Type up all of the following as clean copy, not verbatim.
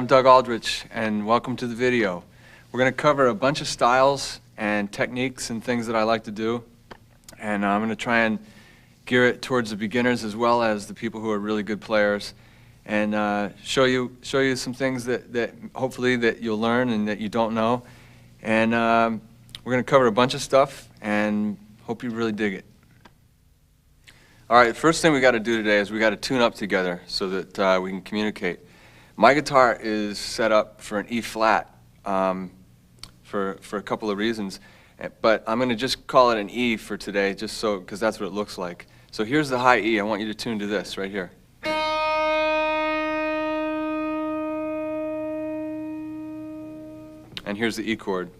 I'm Doug Aldrich, and welcome to the video. We're going to cover a bunch of styles and techniques and things that I like to do, and I'm going to try and gear it towards the beginners as well as the people who are really good players, and show you some things that hopefully that you'll learn and that you don't know. And we're going to cover a bunch of stuff, and hope you really dig it. All right, first thing we got to do today is we got to tune up together so that we can communicate. My guitar is set up for an E flat for a couple of reasons, but I'm going to just call it an E for today, just so because that's what it looks like. So here's the high E. I want you to tune to this right here. And here's the E chord.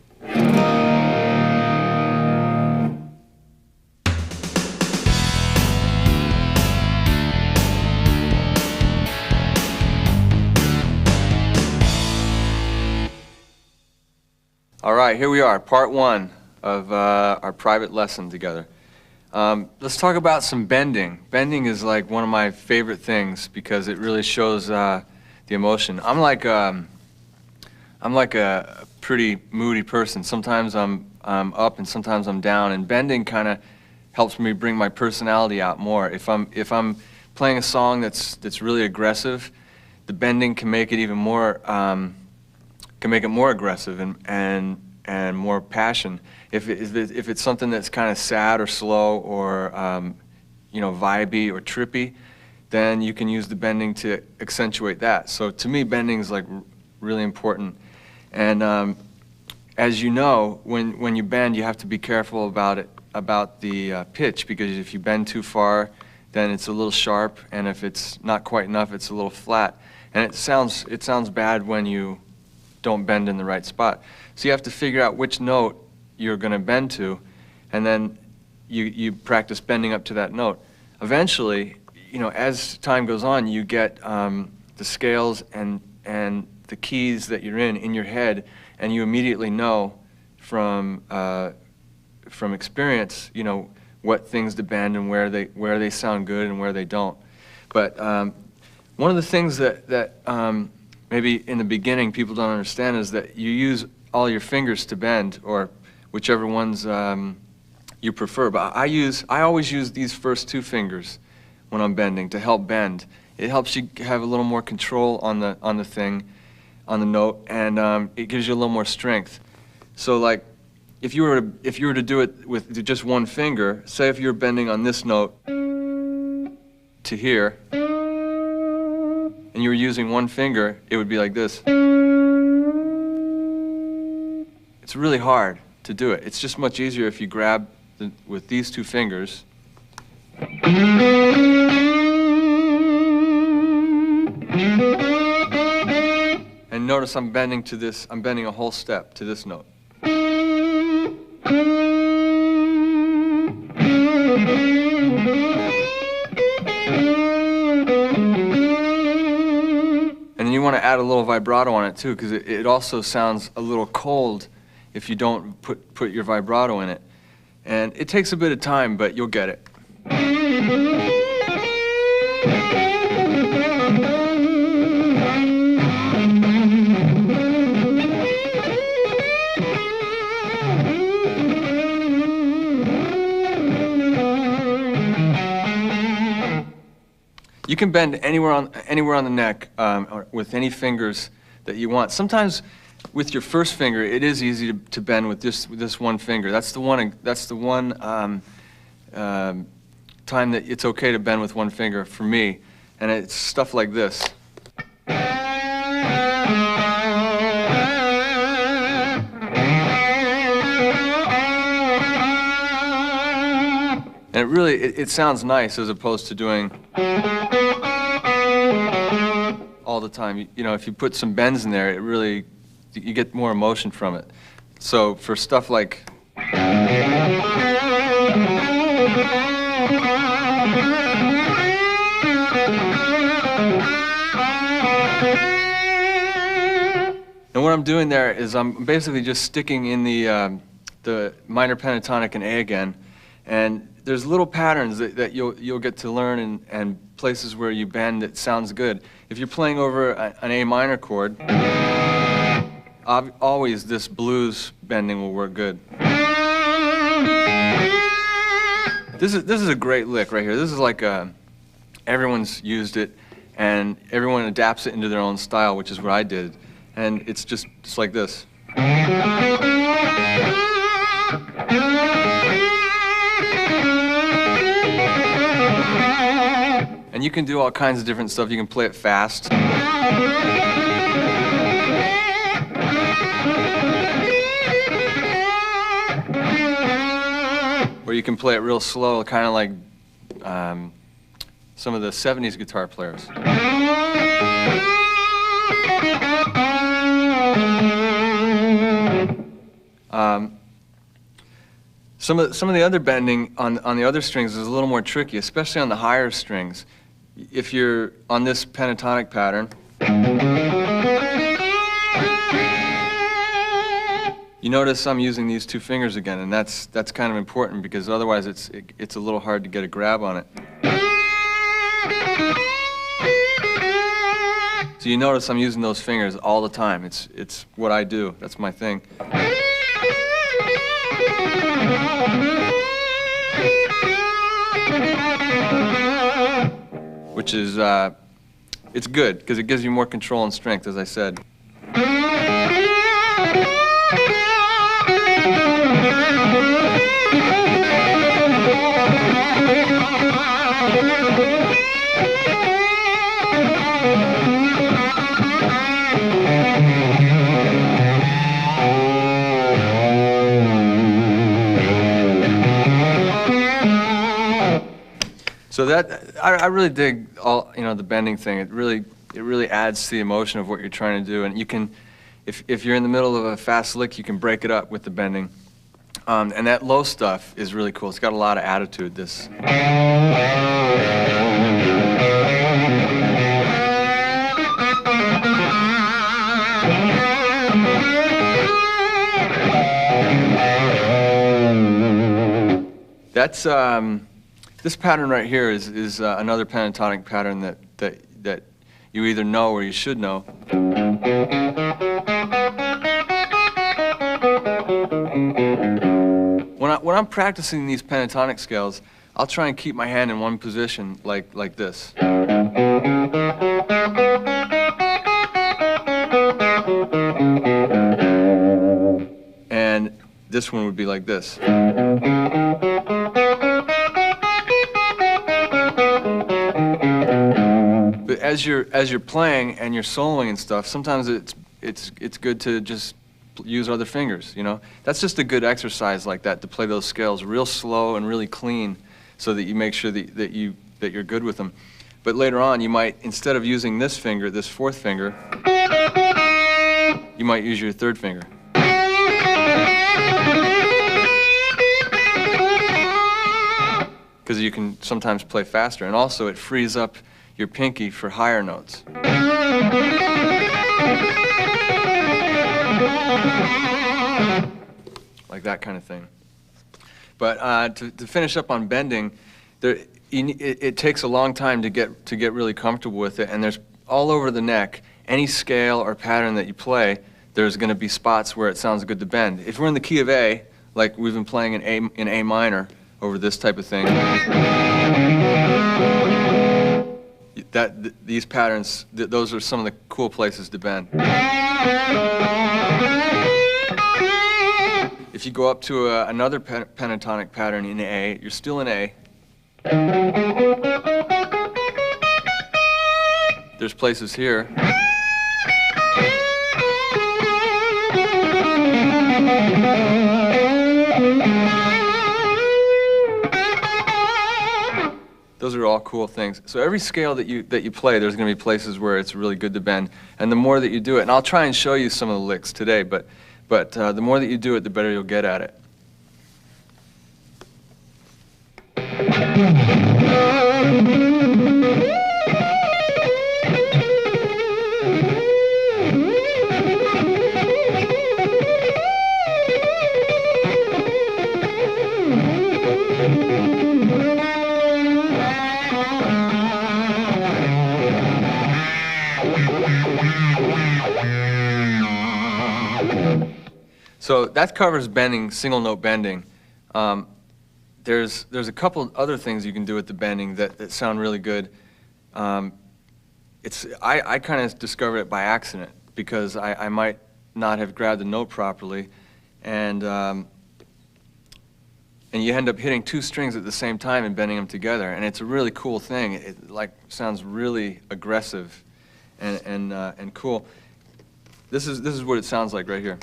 All right, here we are, part one of our private lesson together. Let's talk about some bending. Bending is like one of my favorite things because it really shows the emotion. I'm like a pretty moody person. Sometimes I'm up and sometimes I'm down, and bending kind of helps me bring my personality out more. If I'm playing a song that's really aggressive, the bending can make it even more aggressive and more passion. If it's something that's kind of sad or slow or you know, vibey or trippy, then you can use the bending to accentuate that. So to me, bending is like really important. And as you know, when you bend, you have to be careful about the pitch, because if you bend too far, then it's a little sharp, and if it's not quite enough, it's a little flat. And it sounds bad when you don't bend in the right spot. So you have to figure out which note you're going to bend to, and then you practice bending up to that note. Eventually, you know, as time goes on, you get the scales and the keys that you're in your head, and you immediately know from experience, you know, what things to bend and where they sound good and where they don't. But one of the things that maybe in the beginning people don't understand is that you use all your fingers to bend, or whichever ones you prefer. But I always use these first two fingers when I'm bending to help bend. It helps you have a little more control on the thing, on the note, and it gives you a little more strength. So like if you were to do it with just one finger, say if you're bending on this note to here, and you were using one finger, it would be like this. It's really hard to do it. It's just much easier if you grab with these two fingers. And notice I'm bending to this, I'm bending a whole step to this note. And then you want to add a little vibrato on it too, because it also sounds a little cold if you don't put your vibrato in it. And it takes a bit of time, but you'll get it. You can bend anywhere on the neck or with any fingers that you want. Sometimes with your first finger, it is easy to bend with this one finger. That's the one time that it's okay to bend with one finger for me, and it's stuff like this. And it really it sounds nice as opposed to doing all the time. You know, if you put some bends in there, it really, you get more emotion from it. So for stuff like and what I'm doing there is I'm basically just sticking in the minor pentatonic and A again, and there's little patterns that you'll get to learn, and places where you bend that sounds good. If you're playing over an A minor chord, always this blues bending will work good. This is a great lick right here. This is like everyone's used it, and everyone adapts it into their own style, which is what I did. And it's just like this. And you can do all kinds of different stuff. You can play it fast. Or you can play it real slow, kind of like some of the 70s guitar players. Some of the other bending on the other strings is a little more tricky, especially on the higher strings. If you're on this pentatonic pattern, you notice I'm using these two fingers again, and that's kind of important because otherwise it's a little hard to get a grab on it. So you notice I'm using those fingers all the time. It's what I do. That's my thing. Which is, it's good because it gives you more control and strength, as I said. So that I really dig all the bending thing. It really adds to the emotion of what you're trying to do. And you can, if you're in the middle of a fast lick, you can break it up with the bending. And that low stuff is really cool. It's got a lot of attitude. This. That's this pattern right here is another pentatonic pattern that you either know or you should know. When I'm practicing these pentatonic scales, I'll try and keep my hand in one position like this. And this one would be like this. But as you're playing and you're soloing and stuff, sometimes it's good to just use other fingers, That's just a good exercise like that, to play those scales real slow and really clean so that you make sure that you're good with them. But later on, you might, instead of using this finger, this fourth finger, you might use your third finger. Because you can sometimes play faster, and also it frees up your pinky for higher notes. Like that kind of thing. But to finish up on bending, it takes a long time to get really comfortable with it, and there's all over the neck, any scale or pattern that you play, there's going to be spots where it sounds good to bend. If we're in the key of A, like we've been playing in A minor over this type of thing, these patterns, those are some of the cool places to bend. If you go up to another pentatonic pattern in A, you're still in A. There's places here. Those are all cool things. So every scale that you play, there's going to be places where it's really good to bend. And the more that you do it, and I'll try and show you some of the licks today, but the more that you do it, the better you'll get at it. So that covers bending, single note bending. There's a couple other things you can do with the bending that sound really good. I kind of discovered it by accident because I might not have grabbed the note properly, and you end up hitting two strings at the same time and bending them together, and it's a really cool thing. It like sounds really aggressive and cool. This is what it sounds like right here.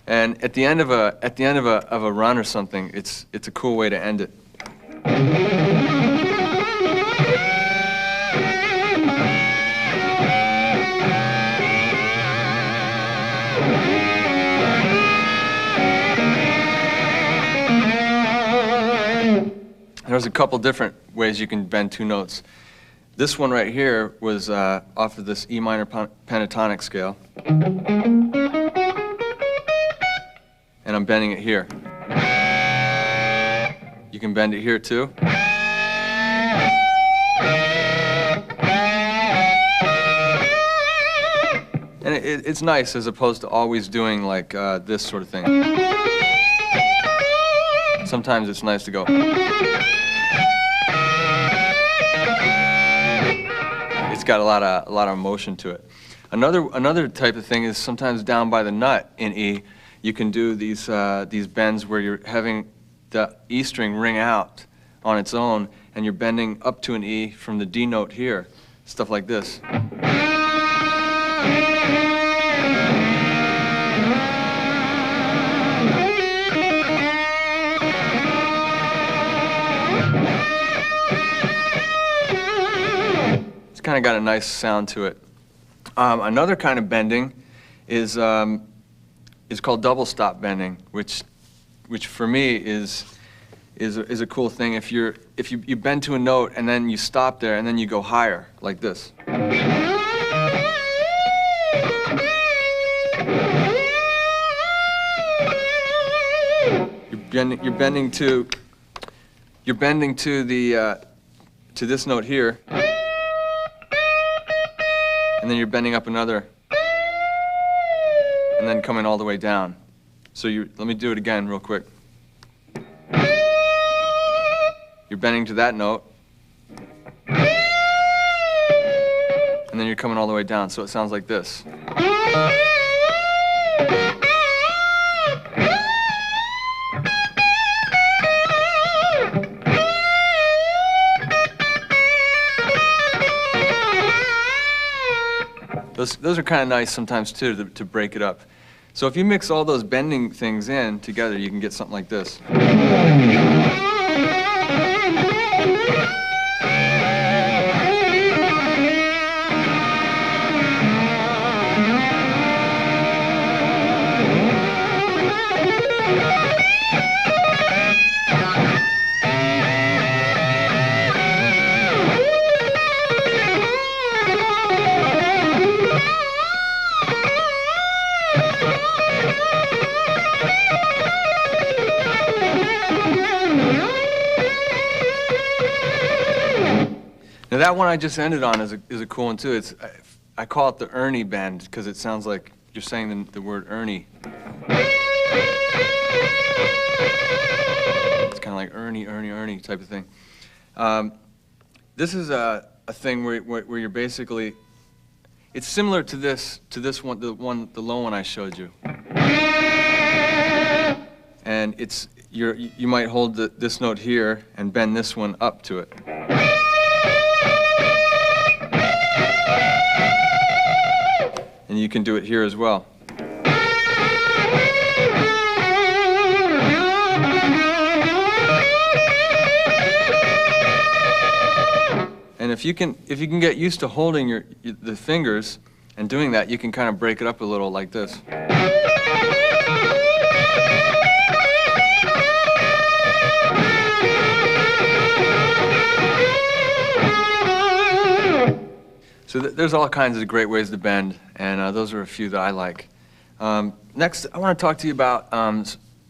And at the end of a run or something, it's a cool way to end it. There's a couple different ways you can bend two notes. This one right here was off of this E minor pentatonic scale. And I'm bending it here. You can bend it here too. And it's nice as opposed to always doing like this sort of thing. Sometimes it's nice to go. It's got a lot of emotion to it. Another type of thing is sometimes down by the nut in E, you can do these bends where you're having the E string ring out on its own, and you're bending up to an E from the D note here, stuff like this. It's kind of got a nice sound to it. Another kind of bending is called double stop bending, which for me is a cool thing. If you bend to a note and then you stop there and then you go higher like this. You're bending to this note here, and then you're bending up another, and then coming all the way down. So let me do it again real quick. You're bending to that note, and then you're coming all the way down, so it sounds like this. Those are kind of nice sometimes too, to break it up. So if you mix all those bending things in together, you can get something like this. Now that one I just ended on is a cool one too. I call it the Ernie bend because it sounds like you're saying the word Ernie. It's kind of like Ernie, Ernie, Ernie type of thing. This is a thing where you're basically, it's similar to this one, the low one I showed you. And you might hold this note here and bend this one up to it. And you can do it here as well. And if you can get used to holding the fingers and doing that, you can kind of break it up a little like this. So there's all kinds of great ways to bend, and those are a few that I like. Next, I want to talk to you about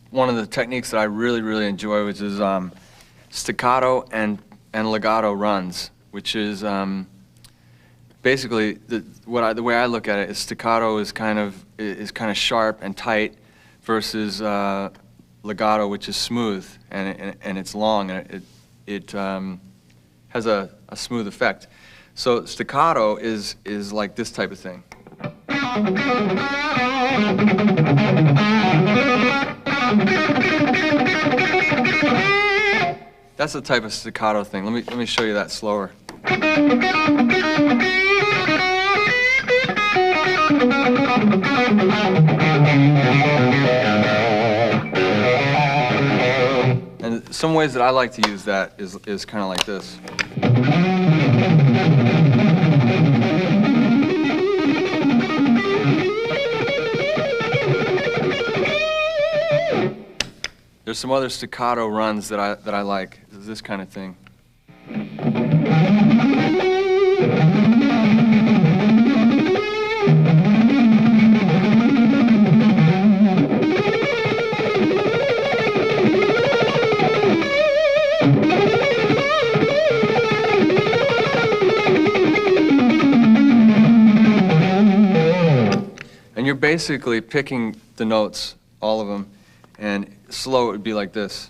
one of the techniques that I really, really enjoy, which is staccato and legato runs, which is basically the way I look at it is staccato is kind of sharp and tight versus legato, which is smooth and it's long and it has a smooth effect. So staccato is like this type of thing. That's the type of staccato thing. Let me show you that slower. And some ways that I like to use that is kind of like this. There's some other staccato runs that I like. This kind of thing. And you're basically picking the notes, all of them, and slow it would be like this.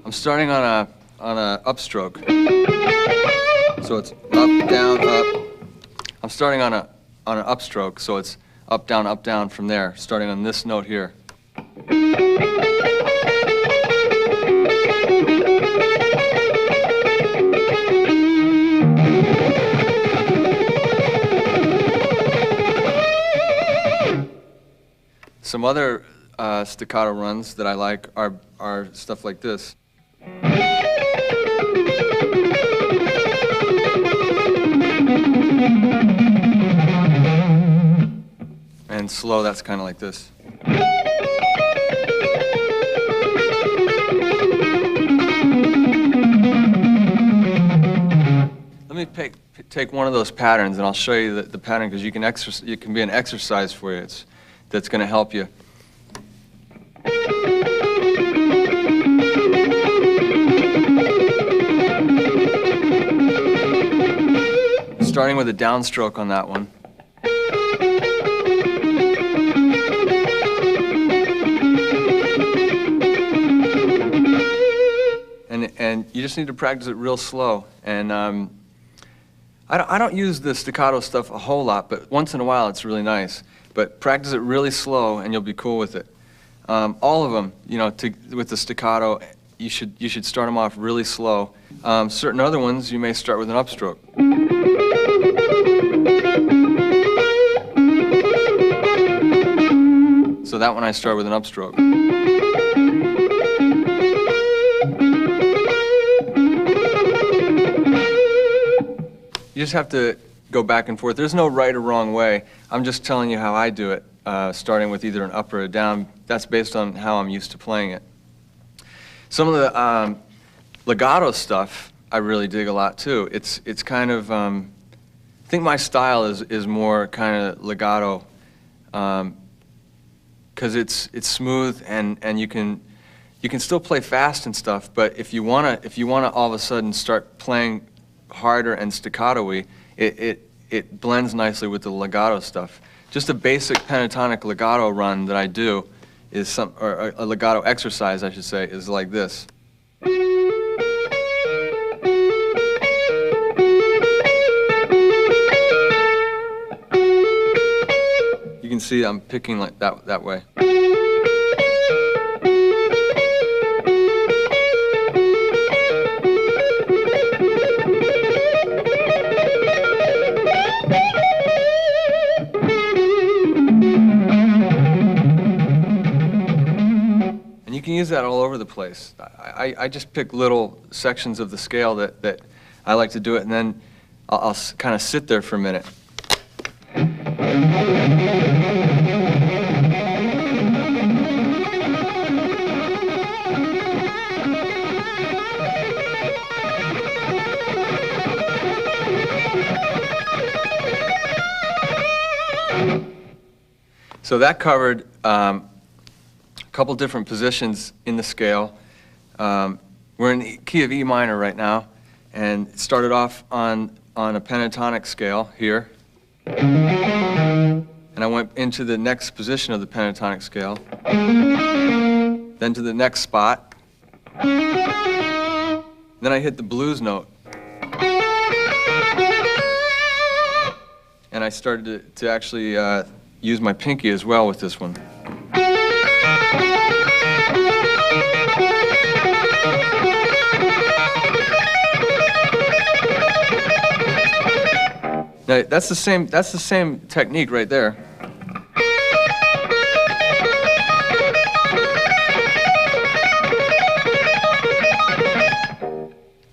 I'm starting on a upstroke, so it's up, down, up. I'm starting on an upstroke, so it's up, down from there, starting on this note here. Some other staccato runs that I like are stuff like this. And slow, that's kind of like this. Let me take one of those patterns and I'll show you the pattern because it can be an exercise for you. That's going to help you. Starting with a downstroke on that one. And you just need to practice it real slow. And I don't use the staccato stuff a whole lot, but once in a while it's really nice. But practice it really slow and you'll be cool with it. All of them, you know, with the staccato, you should start them off really slow. Certain other ones, you may start with an upstroke. So that one I start with an upstroke. You just have to go back and forth. There's no right or wrong way. I'm just telling you how I do it, starting with either an up or a down. That's based on how I'm used to playing it. Some of the legato stuff I really dig a lot too. It's kind of, I think my style is more kind of legato, because it's smooth and you can still play fast and stuff. But if you wanna all of a sudden start playing harder and staccato-y, it blends nicely with the legato stuff. Just a basic pentatonic legato run that I do is or a legato exercise, I should say, is like this. You can see I'm picking like that way. You can use that all over the place. I just pick little sections of the scale that I like to do it, and then I'll kind of sit there for a minute. So that covered a couple different positions in the scale. We're in the key of E minor right now, and it started off on a pentatonic scale here. And I went into the next position of the pentatonic scale, then to the next spot. Then I hit the blues note. And I started to actually use my pinky as well with this one. Now, that's the same technique right there.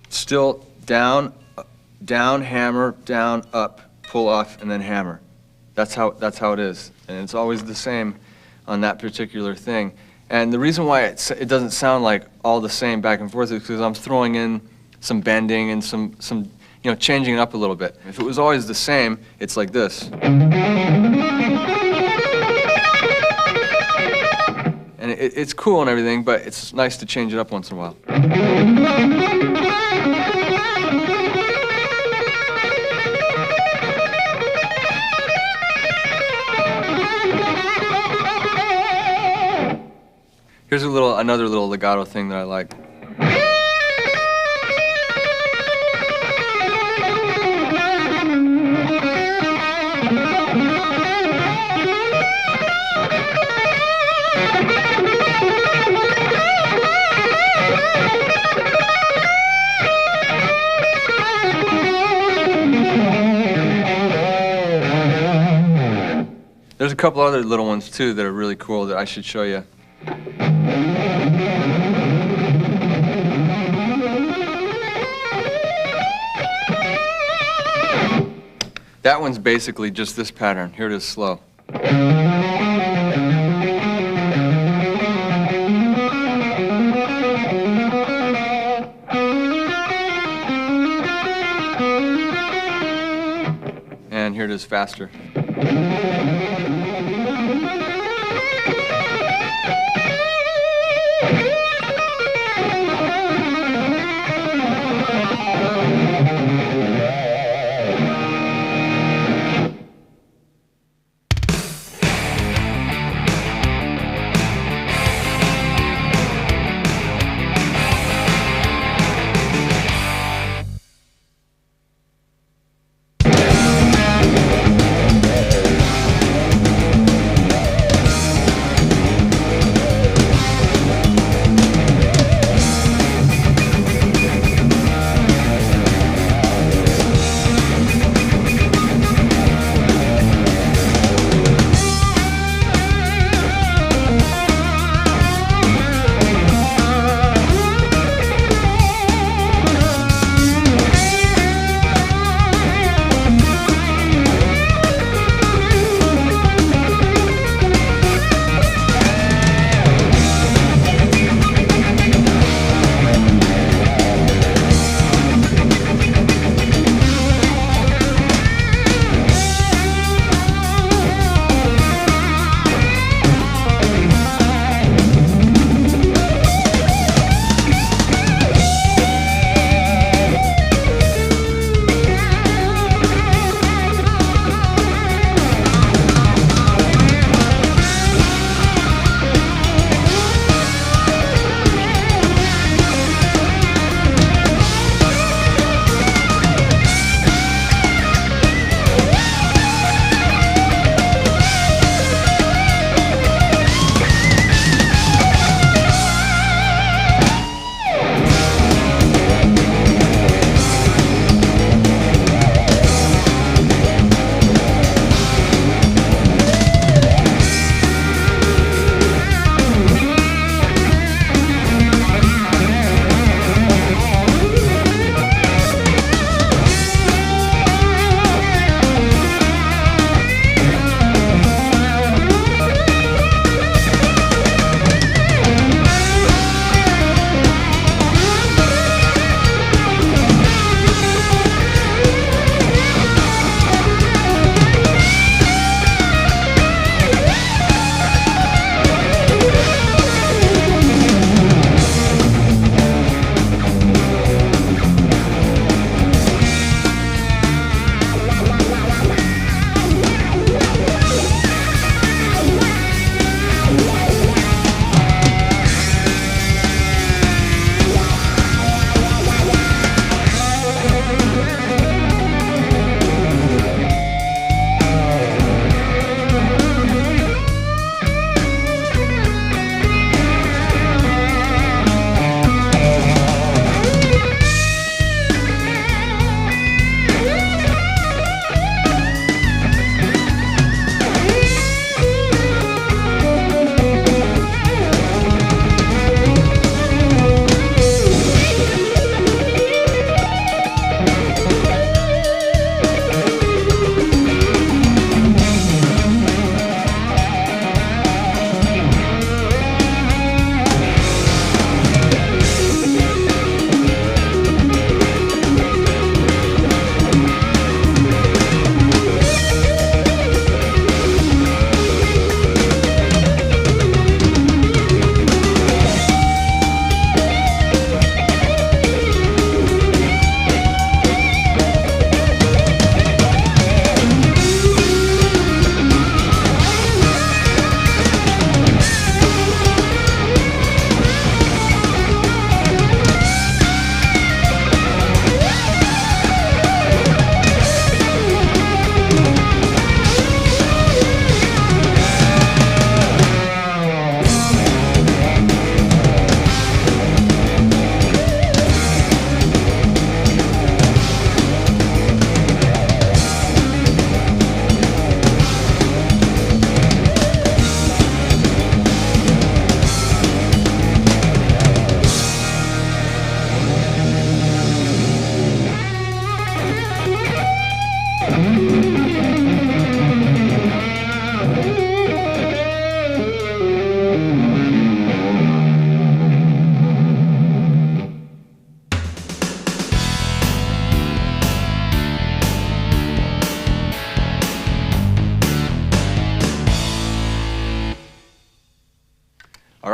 Still down, down, hammer, down, up, pull off, and then hammer. That's how it is, and it's always the same on that particular thing. And the reason why it doesn't sound like all the same back and forth is because I'm throwing in some bending and some changing it up a little bit. If it was always the same, it's like this. And it's cool and everything, but it's nice to change it up once in a while. Here's another little legato thing that I like. There's a couple other little ones too that are really cool that I should show you. That one's basically just this pattern. Here it is slow. And here it is faster.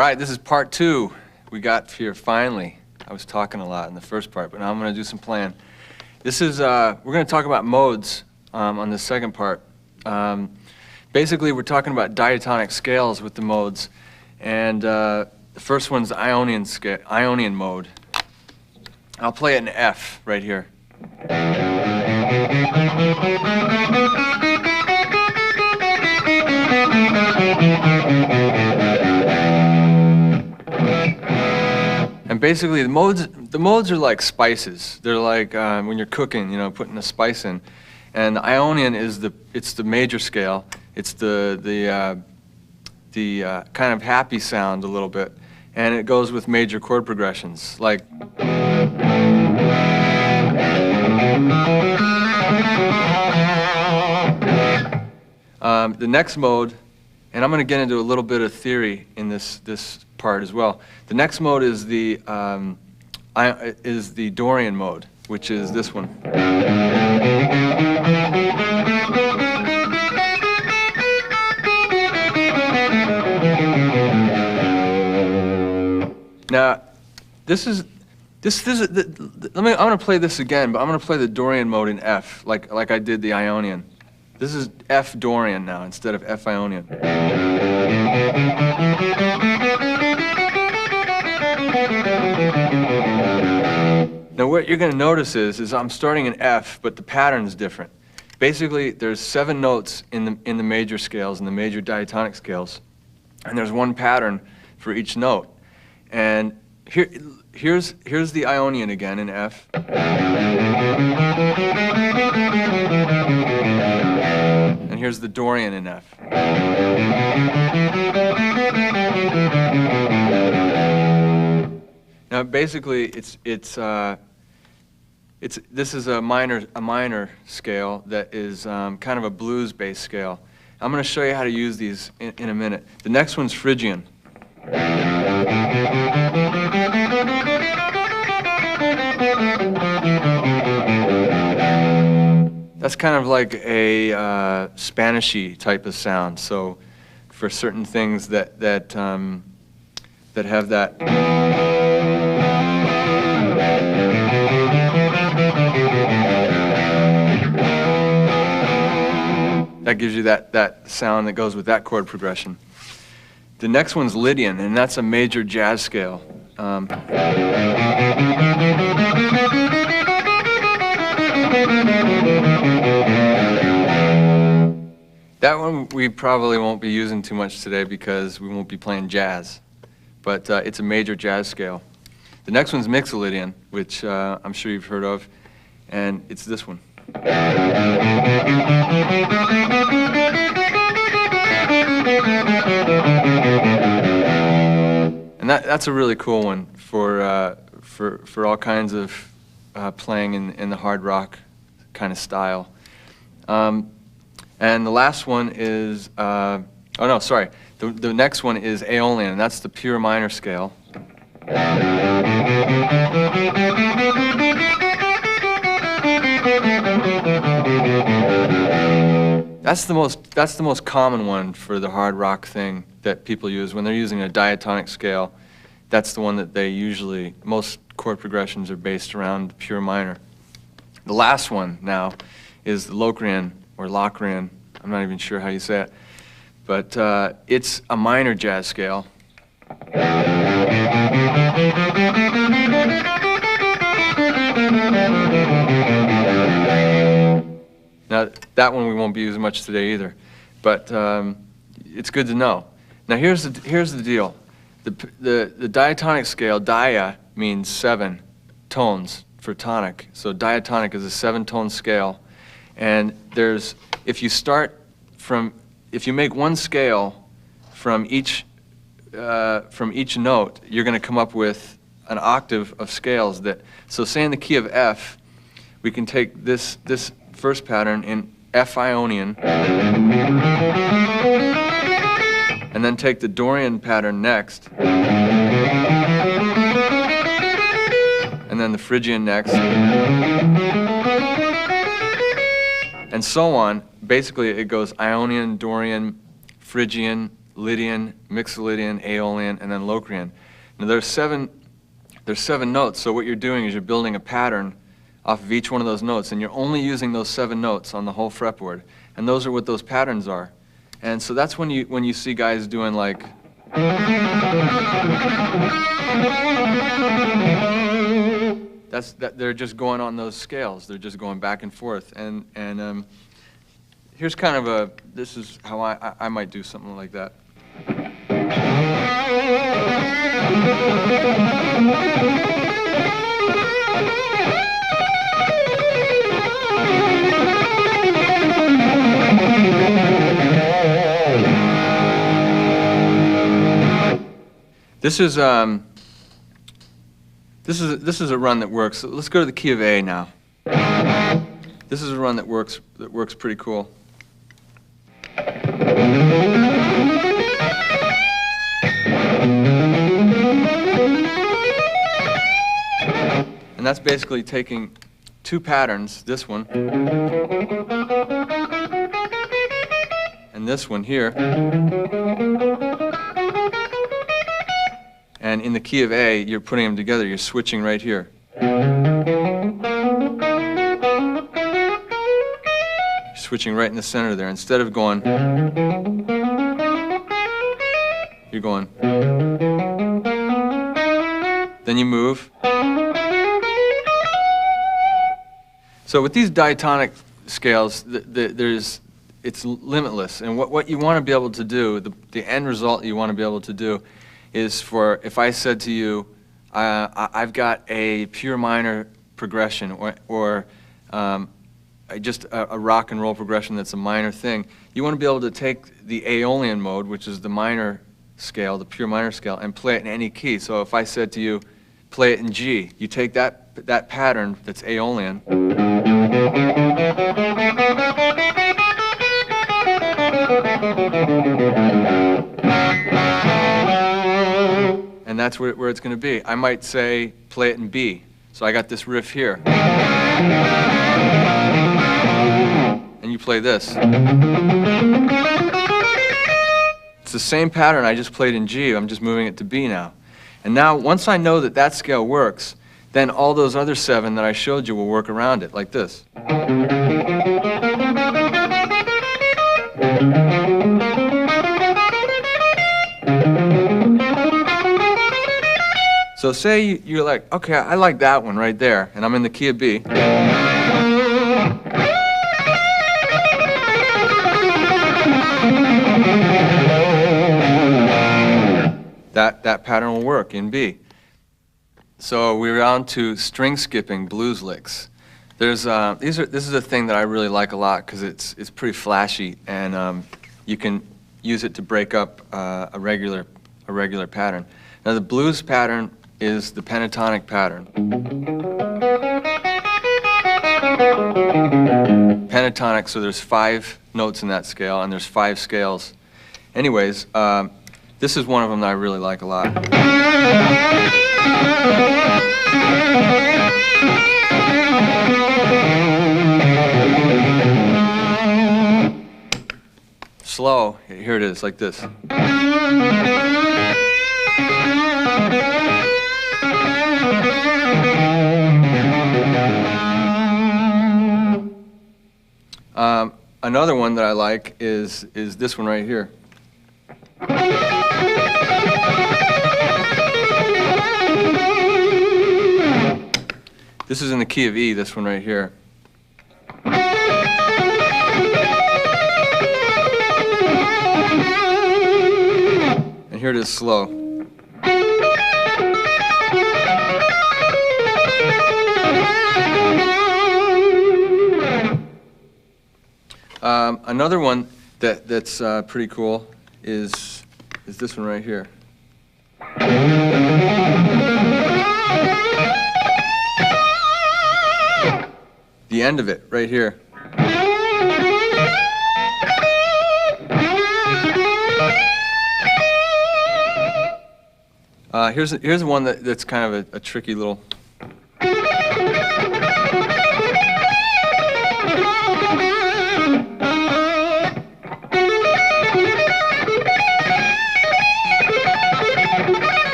right, this is part 2 we got here finally. I was talking a lot in the first part, but now I'm going to do some playing. This is, we're going to talk about modes on the second part. Basically, we're talking about diatonic scales with the modes, and the first one's the Ionian mode. I'll play it in F right here. And basically, the modes are like spices. They're like when you're cooking, you know, putting a spice in. And the Ionian is the major scale. It's the kind of happy sound a little bit, and it goes with major chord progressions like. The next mode, and I'm going to get into a little bit of theory in this part as well. The next mode is the Dorian mode, which is this one. Now, I'm going to play this again, but I'm going to play the Dorian mode in F, like I did the Ionian. This is F Dorian now instead of F Ionian. Now what you're going to notice is I'm starting in F, but the pattern's different. Basically, there's 7 notes in the major scales, in the major diatonic scales, and there's one pattern for each note. And here's the Ionian again in F. And here's the Dorian in F. Now basically this is a minor scale that is kind of a blues-based scale. I'm going to show you how to use these in a minute. The next one's Phrygian. That's kind of like a Spanishy type of sound. So, for certain things that have that. That gives you that sound that goes with that chord progression. The next one's Lydian, and that's a major jazz scale. That one we probably won't be using too much today because we won't be playing jazz, but it's a major jazz scale. The next one's Mixolydian, which I'm sure you've heard of, and it's this one. And that's a really cool one for all kinds of playing in the hard rock kind of style. And the last one is, oh no, sorry. The next one is Aeolian, and that's the pure minor scale. That's the most common one for the hard rock thing that people use when they're using a diatonic scale. That's the one that they usually, most chord progressions are based around pure minor. The last one now is the Locrian or Locrian. I'm not even sure how you say it, but it's a minor jazz scale. Now, that one we won't be using much today either, but it's good to know. Now, here's the deal. The diatonic scale, dia, means 7 tones for tonic. So diatonic is a 7-tone scale, and if you make one scale from each note, you're going to come up with an octave of scales so say in the key of F, we can take this first pattern in F Ionian, and then take the Dorian pattern next, and then the Phrygian next, and so on. Basically, it goes Ionian, Dorian, Phrygian, Lydian, Mixolydian, Aeolian, and then Locrian. Now there's seven notes, so what you're doing is you're building a pattern off of each one of those notes, and you're only using those 7 notes on the whole fretboard, and those are what those patterns are. And so that's when you see guys doing like they're just going on those scales. They're just going back and forth. And here's kind of this is how I might do something like that. This is a run that works. So let's go to the key of A now. This is a run that works pretty cool. And that's basically taking 2 patterns, this one and this one here. And in the key of A, you're putting them together. You're switching right here. You're switching right in the center there. Instead of going, you're going. Then you move. So with these diatonic scales, it's limitless. And what you want to be able to do, the end result you want to be able to do, is for, if I said to you, I've got a pure minor progression or just a rock and roll progression that's a minor thing, you want to be able to take the Aeolian mode, which is the minor scale, the pure minor scale, and play it in any key. So if I said to you, play it in G, you take that pattern that's Aeolian, and that's where it's going to be. I might say, play it in B. So I got this riff here. And you play this. It's the same pattern I just played in G. I'm just moving it to B now. And now, once I know that that scale works, then all those other 7 that I showed you will work around it, like this. So say you're like, okay, I like that one right there, and I'm in the key of B. That pattern will work in B. So we're on to string skipping blues licks. This is a thing that I really like a lot because it's pretty flashy, and you can use it to break up a regular pattern. Now the blues pattern is the pentatonic pattern. Pentatonic, so there's 5 notes in that scale, and there's 5 scales. Anyways, this is one of them that I really like a lot. Slow, here it is, like this. Another one that I like is this one right here. This is in the key of E, this one right here. And here it is slow. Another one that's pretty cool is this one right here. The end of it, right here. Here's one that's kind of a tricky little.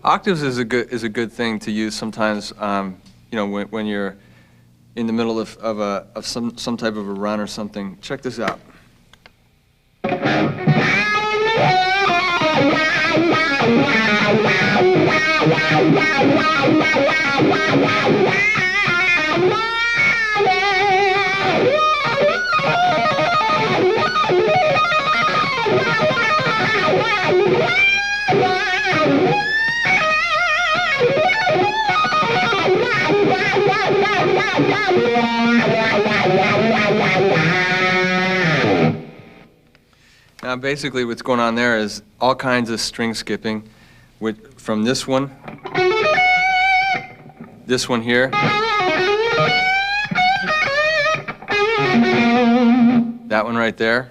Octaves is a good thing to use sometimes. You know, when you're in the middle of some type of a run or something. Check this out. Now basically what's going on there is all kinds of string skipping from this one here, that one right there,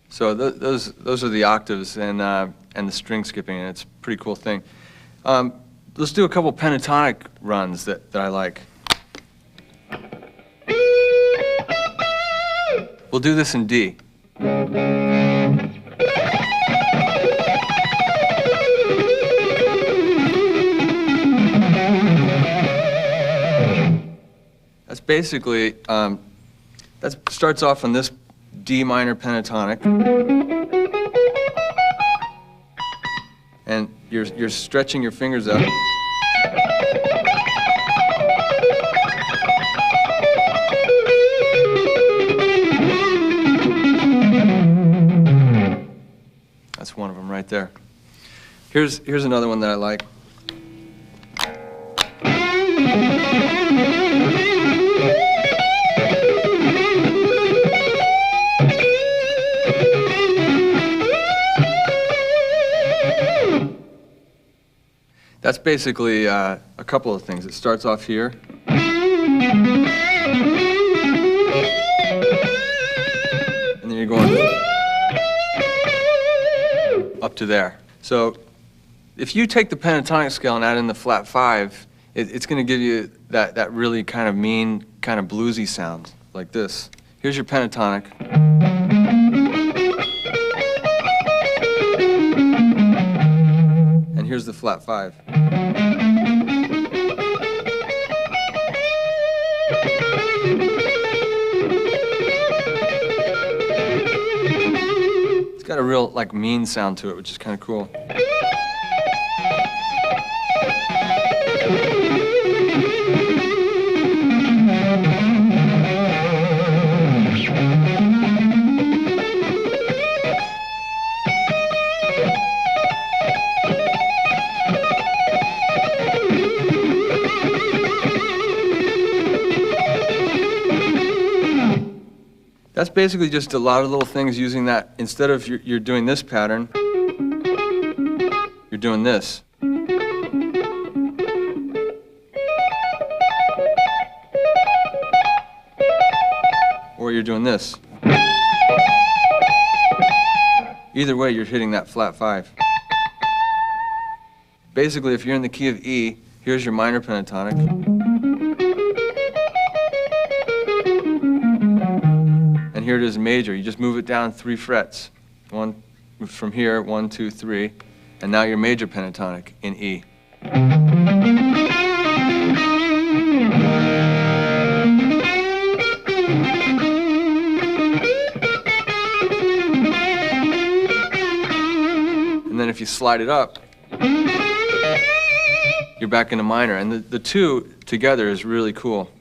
so those are the octaves and the string skipping, and it's a pretty cool thing. Let's do a couple pentatonic runs that I like. We'll do this in D. That's basically, that starts off on this D minor pentatonic. And you're stretching your fingers out. That's one of them right there. Here's another one that I like. That's basically a couple of things. It starts off here. And then you're going up to there. So if you take the pentatonic scale and add in the flat 5, it's going to give you that really kind of mean, kind of bluesy sound, like this. Here's your pentatonic. And here's the flat 5. It's got a real, like, mean sound to it, which is kind of cool. That's basically just a lot of little things using that. Instead of you're doing this pattern, you're doing this. Or you're doing this. Either way, you're hitting that flat 5. Basically, if you're in the key of E, here's your minor pentatonic. Here it is major. You just move it down 3 frets. One from here, 1, 2, 3, and now your major pentatonic in E. And then if you slide it up, you're back into minor. And the two together is really cool.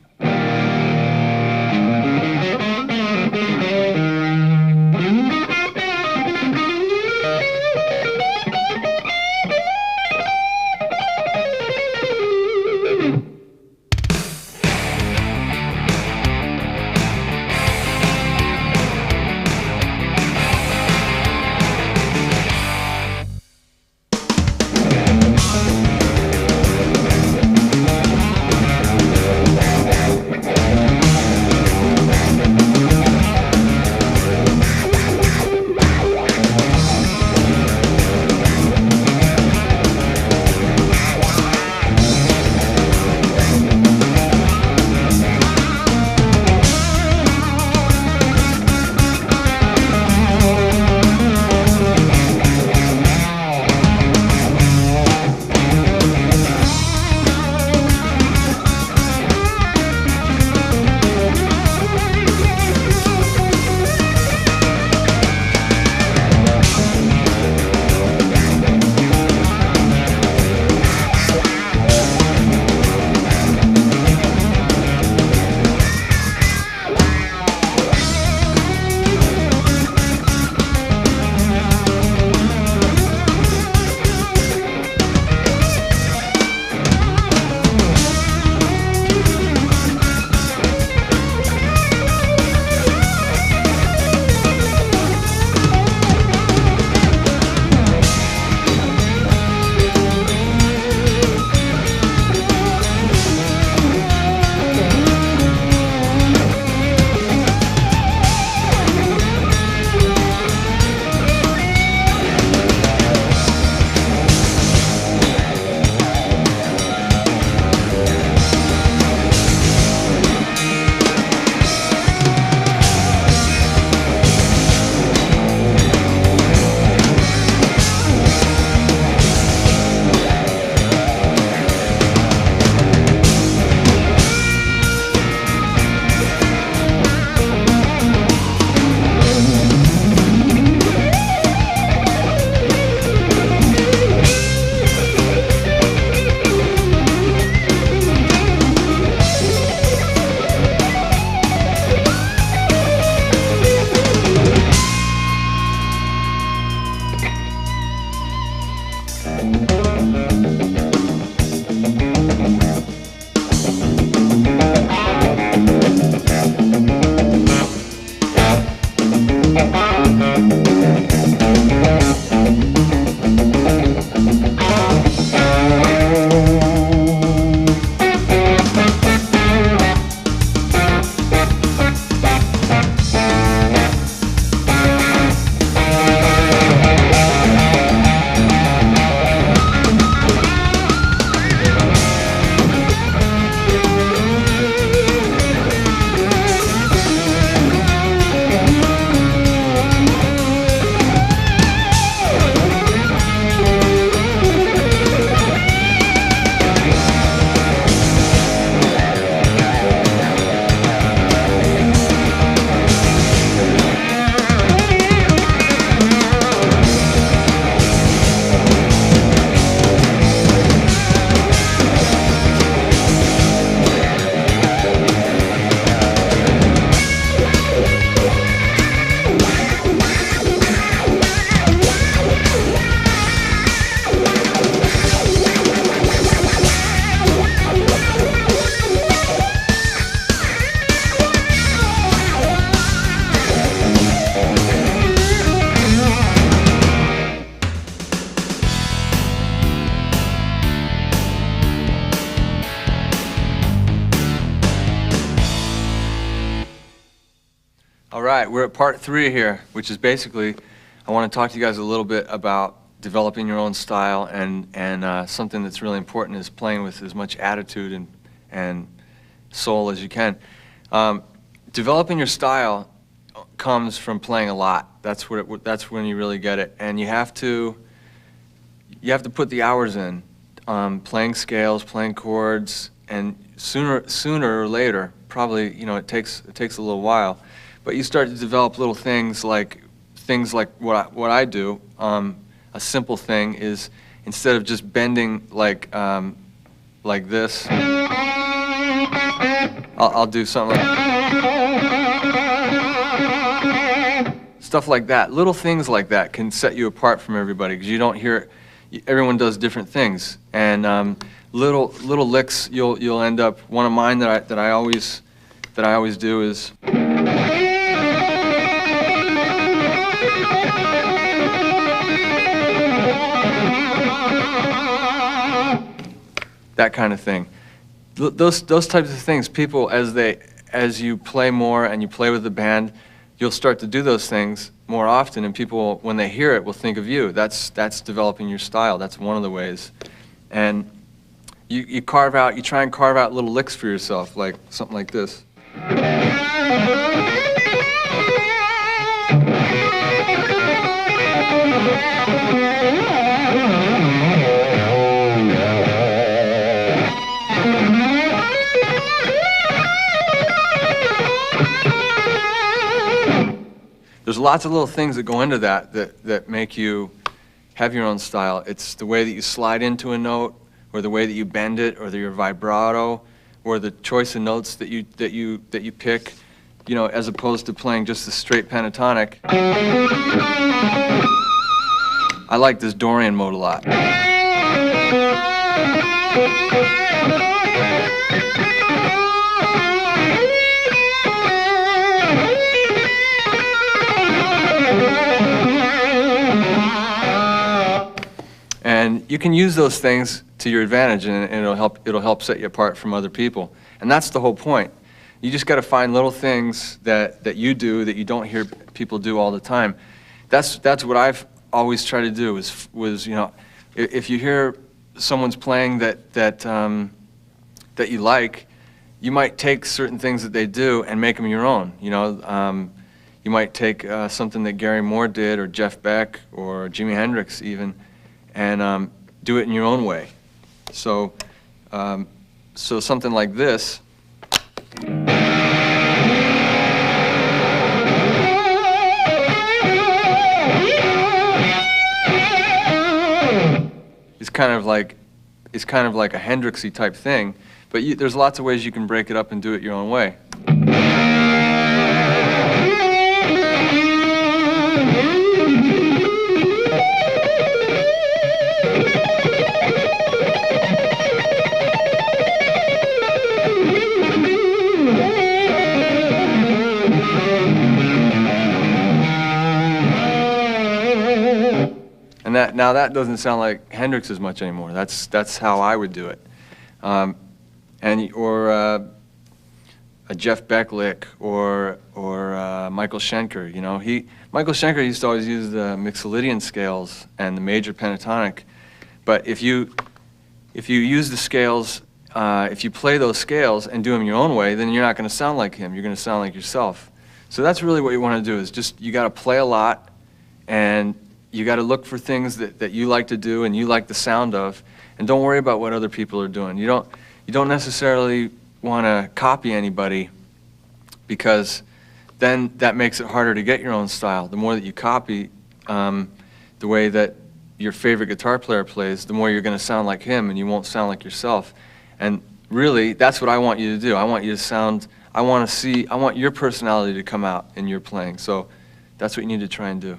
All right, we're at part 3 here, which is basically, I want to talk to you guys a little bit about developing your own style, and something that's really important is playing with as much attitude and soul as you can. Developing your style comes from playing a lot. That's when you really get it, and you have to put the hours in, playing scales, playing chords, and sooner or later, probably, you know, it takes a little while, but you start to develop little things like what I do. A simple thing is, instead of just bending like this, I'll do something stuff like that. Little things like that can set you apart from everybody, because you don't hear. Everyone does different things, and little licks. You'll end up. One of mine that I always do is. That kind of thing. Those types of things, people, as you play more and you play with the band, you'll start to do those things more often, and people, when they hear it, will think of you. That's developing your style. That's one of the ways. And you try and carve out little licks for yourself, like something like this. There's lots of little things that go into that make you have your own style. It's the way that you slide into a note, or the way that you bend it, or your vibrato, or the choice of notes that you pick, you know, as opposed to playing just the straight pentatonic. I like this Dorian mode a lot. And you can use those things to your advantage, and it'll help set you apart from other people. And that's the whole point. You just got to find little things that you do that you don't hear people do all the time. That's what I've always tried to do. Was you know, if you hear someone's playing that you like, you might take certain things that they do and make them your own. You know, you might take something that Gary Moore did, or Jeff Beck, or Jimi Hendrix even, and do it in your own way. So, so something like this. It's kind of like a Hendrixy type thing, but there's lots of ways you can break it up and do it your own way. Now that doesn't sound like Hendrix as much anymore. That's how I would do it, or a Jeff Beck lick, or Michael Schenker. You know, Michael Schenker used to always use the Mixolydian scales and the major pentatonic, but if you use the scales, if you play those scales and do them your own way, then you're not going to sound like him. You're going to sound like yourself. So that's really what you want to do. Is just, you got to play a lot, and you got to look for things that you like to do and you like the sound of, and don't worry about what other people are doing. You don't necessarily want to copy anybody, because then that makes it harder to get your own style. The more that you copy the way that your favorite guitar player plays, the more you're going to sound like him, and you won't sound like yourself. And really, that's what I want you to do. I want you to sound. I want your personality to come out in your playing. So that's what you need to try and do.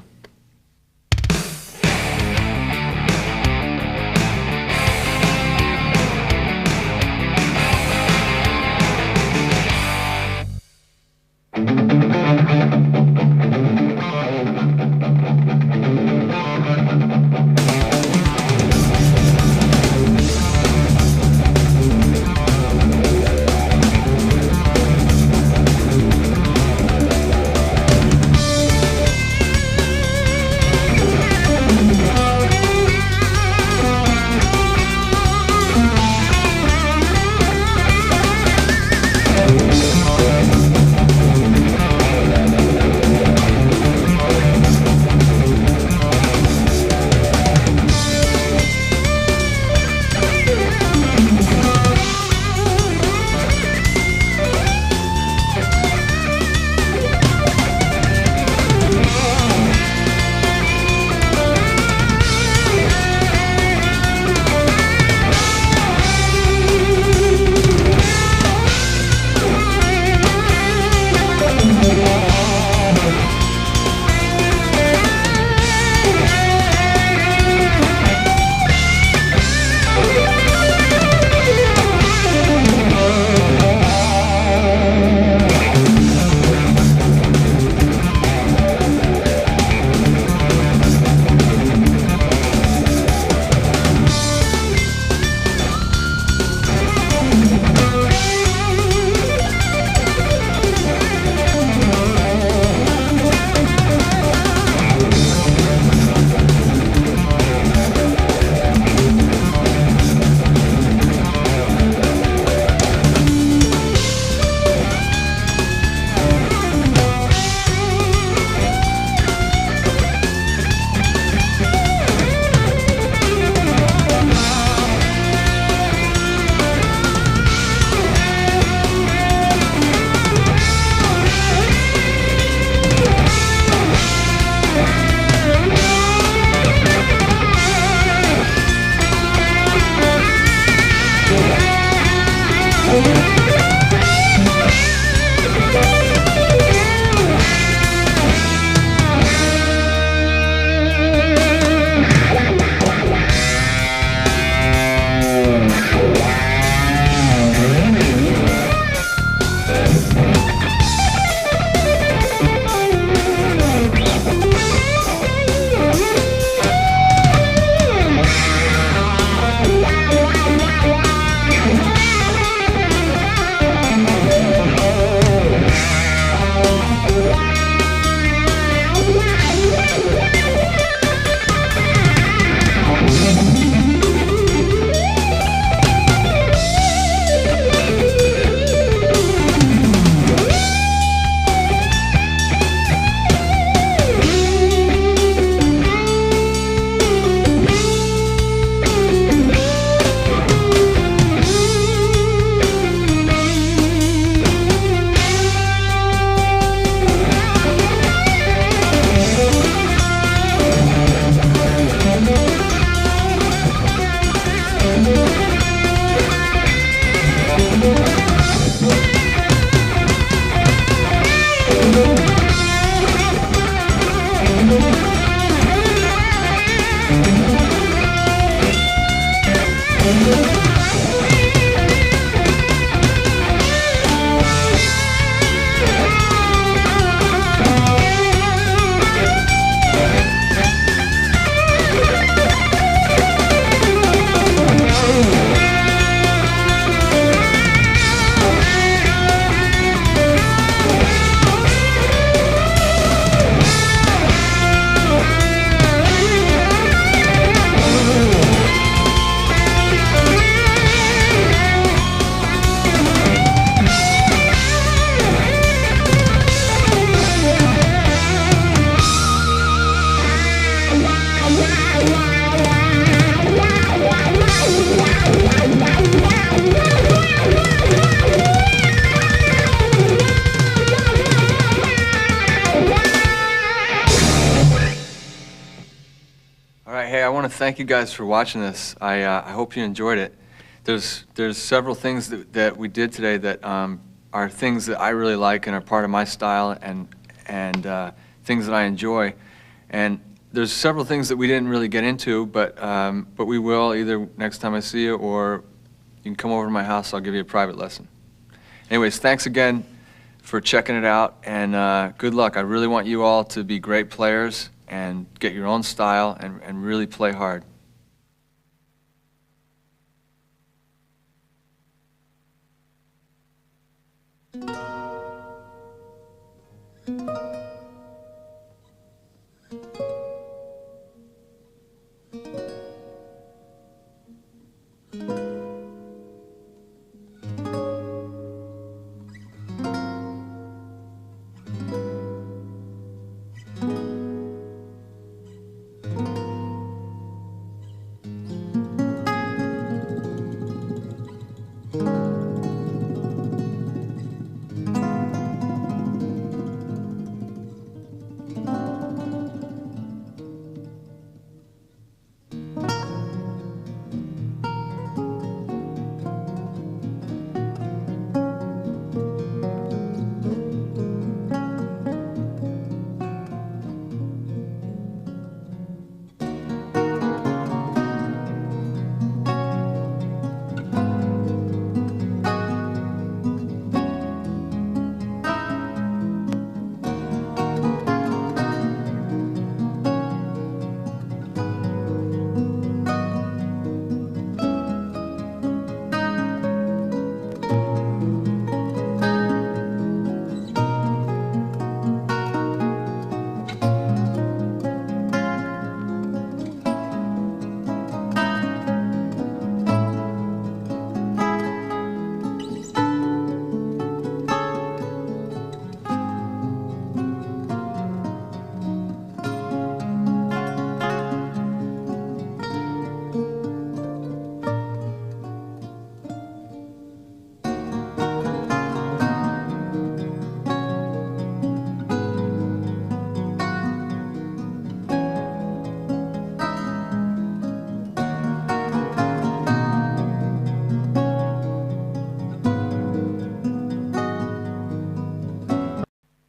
want to thank you guys for watching this. I hope you enjoyed it. There's several things that we did today that are things that I really like and are part of my style and things that I enjoy. And there's several things that we didn't really get into, but we will either next time I see you, or you can come over to my house. I'll give you a private lesson. Anyways, thanks again for checking it out, and good luck. I really want you all to be great players and get your own style and really play hard.